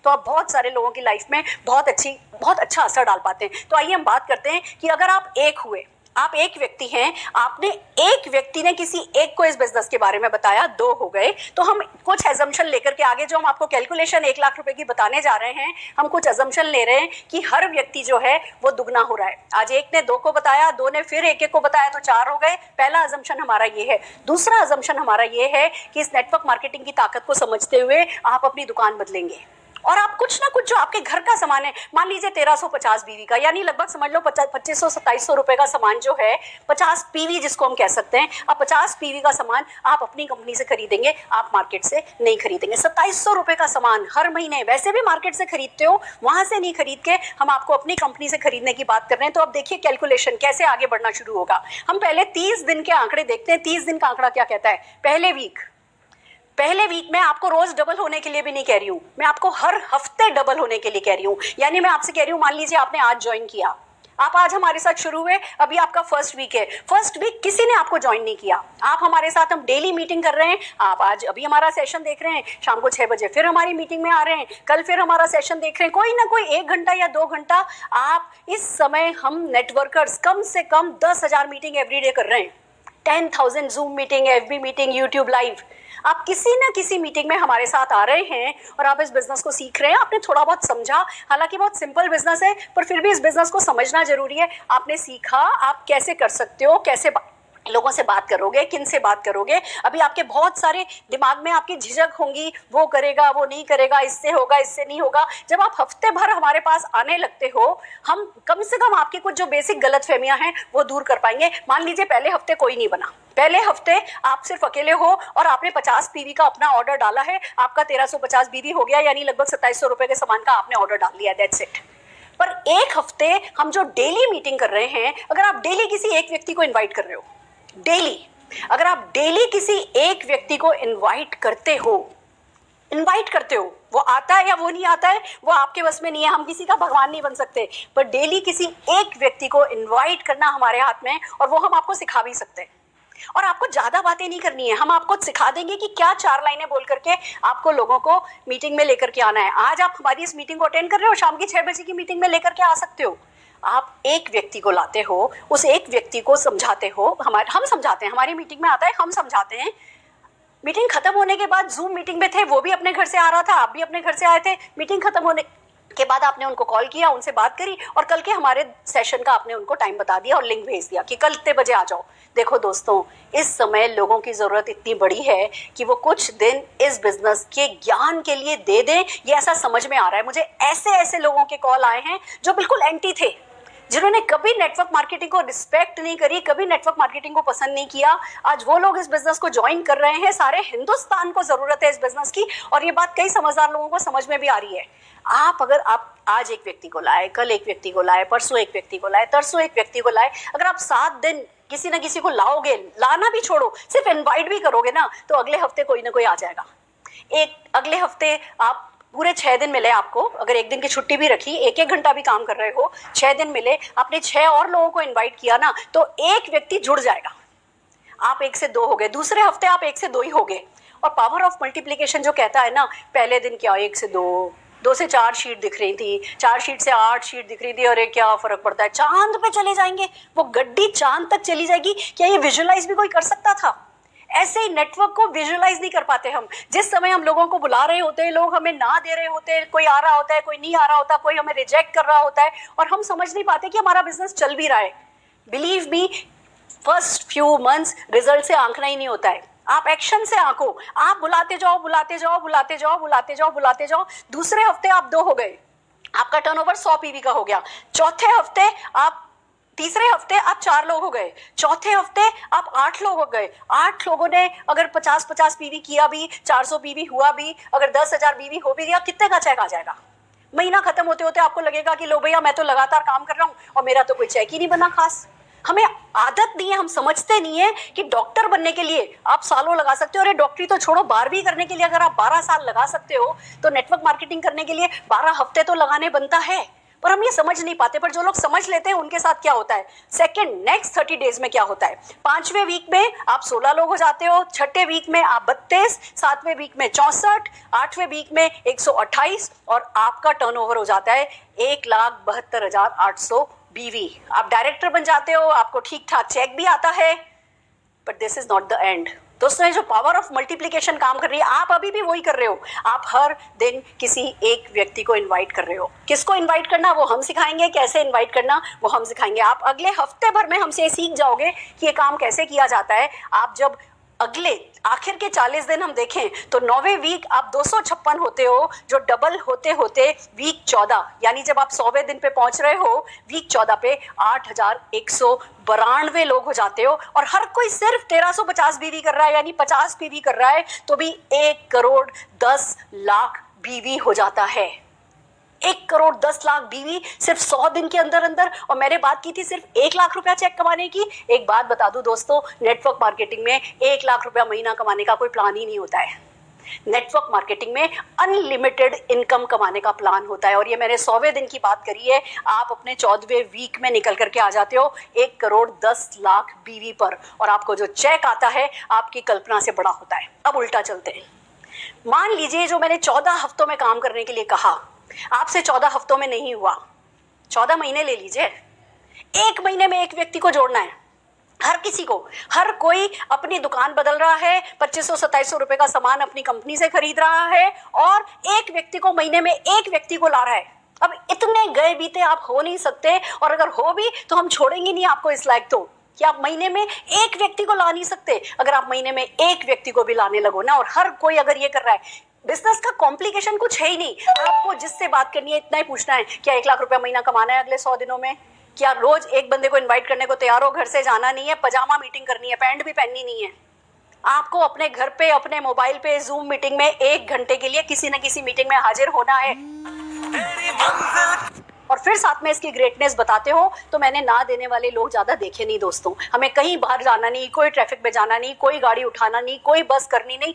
तो आप बहुत सारे लोगों की लाइफ में बहुत अच्छा असर डाल पाते हैं। तो आइए हम बात करते हैं कि अगर आप एक हुए, आप एक व्यक्ति हैं, आपने एक व्यक्ति ने किसी एक को इस बिजनेस के बारे में बताया, 2 हो गए, तो हम कुछ एजम्पशन लेकर के आगे जो हम आपको कैलकुलेशन 1 लाख रुपए की बताने जा रहे हैं, हम कुछ एजम्पशन ले रहे हैं कि हर व्यक्ति जो है वो दुगना हो रहा है। आज एक ने 2 को बताया, 2 ने फिर एक को बताया, तो 4 हो गए। पहला एजम्पशन हमारा ये है। दूसरा एजम्पशन हमारा ये है कि इस नेटवर्क मार्केटिंग की ताकत को समझते हुए आप अपनी दुकान बदलेंगे और आप कुछ ना कुछ जो आपके घर का सामान है, मान लीजिए 1350 बीवी का, यानी लगभग समझ लो 2500-2700 रुपए का सामान जो है, 50 पीवी जिसको हम कह सकते हैं, अब 50 पीवी का सामान आप अपनी कंपनी से खरीदेंगे, आप मार्केट से नहीं खरीदेंगे। 2700 रुपए का सामान हर महीने वैसे भी मार्केट से खरीदते हो, वहां से नहीं खरीद के हम आपको अपनी कंपनी से खरीदने की बात कर रहे हैं। तो अब देखिए कैलकुलेशन कैसे आगे बढ़ना शुरू होगा। हम पहले 30 दिन के आंकड़े देखते हैं। 30 दिन का आंकड़ा क्या कहता है? पहले वीक में आपको रोज डबल होने के लिए भी नहीं कह रही हूं, मैं आपको हर हफ्ते डबल होने के लिए कह रही हूं। यानी मैं आपसे कह रही हूं, मान लीजिए आपने आज ज्वाइन किया, आप आज हमारे साथ शुरू हुए, अभी आपका फर्स्ट वीक है। फर्स्ट वीक किसी ने आपको ज्वाइन नहीं किया, आप हमारे साथ, हम डेली मीटिंग कर रहे हैं, आप आज अभी हमारा सेशन देख रहे हैं, शाम को 6 बजे फिर हमारी मीटिंग में आ रहे हैं, कल फिर हमारा सेशन देख रहे हैं, कोई ना कोई 1 घंटा या 2 घंटा आप इस समय, हम नेटवर्कर्स कम से कम 10,000 मीटिंग एवरीडे कर रहे हैं, 10,000 zoom meeting, FB meeting, YouTube live. आप किसी ना किसी मीटिंग में हमारे साथ आ रहे हैं और आप इस बिजनेस को सीख रहे हैं। आपने थोड़ा बहुत समझा, हालांकि बहुत सिंपल बिजनेस है, पर फिर भी इस बिजनेस को समझना जरूरी है। आपने सीखा आप कैसे कर सकते हो, कैसे लोगों से बात करोगे, किन से बात करोगे। अभी आपके बहुत सारे दिमाग में आपकी झिझक होंगी, वो करेगा, वो नहीं करेगा, इससे होगा, इससे नहीं होगा। जब आप हफ्ते भर हमारे पास आने लगते हो, हम कम से कम आपकी कुछ जो बेसिक गलतफहमियां हैं वो दूर कर पाएंगे। मान लीजिए पहले हफ्ते कोई नहीं बना, पहले हफ्ते आप सिर्फ अकेले हो और आपने 50 पीवी का अपना ऑर्डर डाला है, आपका 1350 बीवी हो गया, यानी लगभग 2700 रुपए के सामान का आपने ऑर्डर डाल लिया, दैट्स इट। पर एक हफ्ते हम जो डेली मीटिंग कर रहे हैं, अगर आप डेली किसी एक व्यक्ति को इन्वाइट कर रहे हो, डेली, अगर आप डेली किसी एक व्यक्ति को इनवाइट करते हो, वो आता है या वो नहीं आता है वो आपके बस में नहीं है, हम किसी का भगवान नहीं बन सकते, पर डेली किसी एक व्यक्ति को इनवाइट करना हमारे हाथ में, और वो हम आपको सिखा भी सकते हैं। और आपको ज्यादा बातें नहीं करनी है, हम आपको सिखा देंगे कि क्या 4 लाइनें बोल करके आपको लोगों को मीटिंग में लेकर के आना है। आज आप हमारी इस मीटिंग को अटेंड कर रहे हो, शाम की 6 बजे की मीटिंग में लेकर के आ सकते हो। आप एक व्यक्ति को लाते हो, उस एक व्यक्ति को समझाते हो, हम समझाते हैं, हमारी मीटिंग में आता है, हम समझाते हैं। मीटिंग खत्म होने के बाद, जूम मीटिंग में थे, वो भी अपने घर से आ रहा था, आप भी अपने घर से आए थे, मीटिंग खत्म होने के बाद आपने उनको कॉल किया, उनसे बात करी, और कल के हमारे सेशन का आपने उनको टाइम बता दिया और लिंक भेज दिया कि कल इतने बजे आ जाओ। देखो दोस्तों, इस समय लोगों की जरूरत इतनी बड़ी है कि वो कुछ दिन इस बिजनेस के ज्ञान के लिए दे दें, ये ऐसा समझ में आ रहा है। मुझे ऐसे ऐसे लोगों के कॉल आए हैं जो बिल्कुल एंटी थे, जिन्होंने कभी नेटवर्क मार्केटिंग को रिस्पेक्ट नहीं करी, कभी नेटवर्क मार्केटिंग को पसंद नहीं किया, आज वो लोग इस बिजनेस को ज्वाइन कर रहे हैं। सारे हिंदुस्तान को जरूरत है इस बिजनेस की, और ये बात कई समझदार लोगों को समझ में भी आ रही है। अगर आप आज एक व्यक्ति को लाए, कल एक व्यक्ति को लाए, परसों एक व्यक्ति को लाए, तरसों एक व्यक्ति को लाए, अगर आप 7 दिन किसी ना किसी को लाओगे, लाना भी छोड़ो, सिर्फ इनवाइट भी करोगे ना, तो अगले हफ्ते कोई ना कोई आ जाएगा। अगले हफ्ते आप पूरे 6 दिन मिले आपको, अगर एक दिन की छुट्टी भी रखी, 1-1 घंटा भी काम कर रहे हो, 6 दिन मिले, आपने 6 और लोगों को इनवाइट किया ना, तो एक व्यक्ति जुड़ जाएगा। आप 1 से 2 हो गए, दूसरे हफ्ते आप 1 से 2 ही हो गए। और पावर ऑफ मल्टीप्लीकेशन जो कहता है ना, पहले दिन क्या 1 से 2, 2 से 4 शीट दिख रही थी, 4 शीट से 8 शीट दिख रही थी, अरे क्या फर्क पड़ता है, चांद पे चले जाएंगे, वो गड्डी चांद तक चली जाएगी। क्या ये विजुअलाइज भी कोई कर सकता था? ऐसे ही नेटवर्क को विजुअलाइज नहीं कर पाते हम। जिस समय हम लोगों को बुला रहे होते हैं, लोग हमें ना दे रहे होते हैं, कोई आ रहा होता है, कोई नहीं आ रहा होता, कोई हमें रिजेक्ट कर रहा होता है, और हम समझ नहीं पाते कि हमारा बिजनेस चल भी रहा है। Believe me, first few months result से आंकना ही नहीं होता है, आप एक्शन से आंको। आप बुलाते जाओ, बुलाते जाओ, बुलाते जाओ, बुलाते जाओ, बुलाते जाओ। दूसरे हफ्ते आप 2 हो गए, आपका टर्नओवर 100 पीवी का हो गया। तीसरे हफ्ते आप 4 लोग हो गए, चौथे हफ्ते आप 8 लोग हो गए। 8 लोगों ने अगर 50-50 पीवी किया भी, 400 पीवी हुआ भी, अगर 10,000 पीवी हो भी गया, कितने का चेक आ जाएगा? महीना खत्म होते होते आपको लगेगा कि लो भैया, मैं तो लगातार काम कर रहा हूँ और मेरा तो कोई चेक ही नहीं बना खास। हमें आदत नहीं है, हम समझते नहीं है कि डॉक्टर बनने के लिए आप सालों लगा सकते हो। अरे डॉक्टरी तो छोड़ो, 12वीं करने के लिए अगर आप 12 साल लगा सकते हो, तो नेटवर्क मार्केटिंग करने के लिए 12 हफ्ते तो लगाने बनता है। पर हम ये समझ नहीं पाते। पर जो लोग समझ लेते हैं उनके साथ क्या होता है, सेकंड नेक्स्ट 30 डेज में क्या होता है, 5वें वीक में आप 16 लोग हो जाते हो, 6ठे वीक में आप 32, 7वें वीक में 64, 8वें वीक में 128 और आपका टर्नओवर हो जाता है 1,72,800 बीवी। आप डायरेक्टर बन जाते हो, आपको ठीक ठाक चेक भी आता है। But this is not the end दोस्तों। ये जो पावर ऑफ मल्टीप्लिकेशन काम कर रही है, आप अभी भी वही कर रहे हो। आप हर दिन किसी एक व्यक्ति को इनवाइट कर रहे हो। किसको इनवाइट करना वो हम सिखाएंगे, कैसे इनवाइट करना वो हम सिखाएंगे। आप अगले हफ्ते भर में हमसे सीख जाओगे कि ये काम कैसे किया जाता है। आप जब अगले आखिर के 40 दिन हम देखें तो 9वें वीक आप 256 होते हो, जो डबल होते होते वीक 14 यानी जब आप 100वें दिन पे पहुंच रहे हो, वीक 14 पे 8,192 लोग हो जाते हो। और हर कोई सिर्फ 1350 बीवी कर रहा है, यानी 50 बीवी कर रहा है तो भी 1,10,00,000 बीवी हो जाता है। 1,10,00,000 बीवी सिर्फ 100 दिन के अंदर अंदर। और मैंने बात की थी सिर्फ 1 लाख रुपया चेक कमाने की। एक बात बता दूं दोस्तों, नेटवर्क मार्केटिंग में 1 लाख रुपया महीना कमाने का कोई प्लान ही नहीं होता है। नेटवर्क मार्केटिंग में अनलिमिटेड इनकम कमाने का प्लान होता है। और ये मैंने 100वें दिन की बात करी है। आप अपने 14वें वीक में निकल करके आ जाते हो 1,10,00,000 बीवी पर, और आपको जो चेक आता है आपकी कल्पना से बड़ा होता है। अब उल्टा चलते हैं। मान लीजिए जो मैंने 14 हफ्तों में काम करने के लिए कहा, आपसे 14 हफ्तों में नहीं हुआ, 14 महीने ले लीजिए। 1 महीने में एक व्यक्ति को जोड़ना है, हर किसी को। हर कोई अपनी दुकान बदल रहा है, 2500-2700 रुपए का सामान अपनी कंपनी से खरीद रहा है, और एक व्यक्ति को महीने में एक व्यक्ति को ला रहा है। अब इतने गए बीते आप हो नहीं सकते, और अगर हो भी तो हम छोड़ेंगे नहीं आपको इस लायक तो कि आप महीने में एक व्यक्ति को ला नहीं सकते। अगर आप महीने में एक व्यक्ति को भी लाने लगो ना, और हर कोई अगर ये कर रहा है, बिजनेस का कॉम्प्लिकेशन कुछ है ही नहीं। आपको जिससे बात करनी है इतना ही पूछना है, क्या 1 लाख रुपया महीना कमाना है अगले 100 दिनों में? क्या रोज एक बंदे को इनवाइट करने को तैयार हो? घर से जाना नहीं है, पजामा मीटिंग करनी है, पैंट भी पहननी नहीं है। आपको अपने घर पे, अपने मोबाइल पे जूम मीटिंग में 1 घंटे के लिए किसी न किसी मीटिंग में हाजिर होना है, और फिर साथ में इसकी ग्रेटनेस बताते हो। तो मैंने ना देने वाले लोग ज्यादा देखे नहीं दोस्तों। हमें कहीं बाहर जाना नहीं, कोई ट्रैफिक में जाना नहीं, कोई गाड़ी उठाना नहीं, कोई बस करनी नहीं।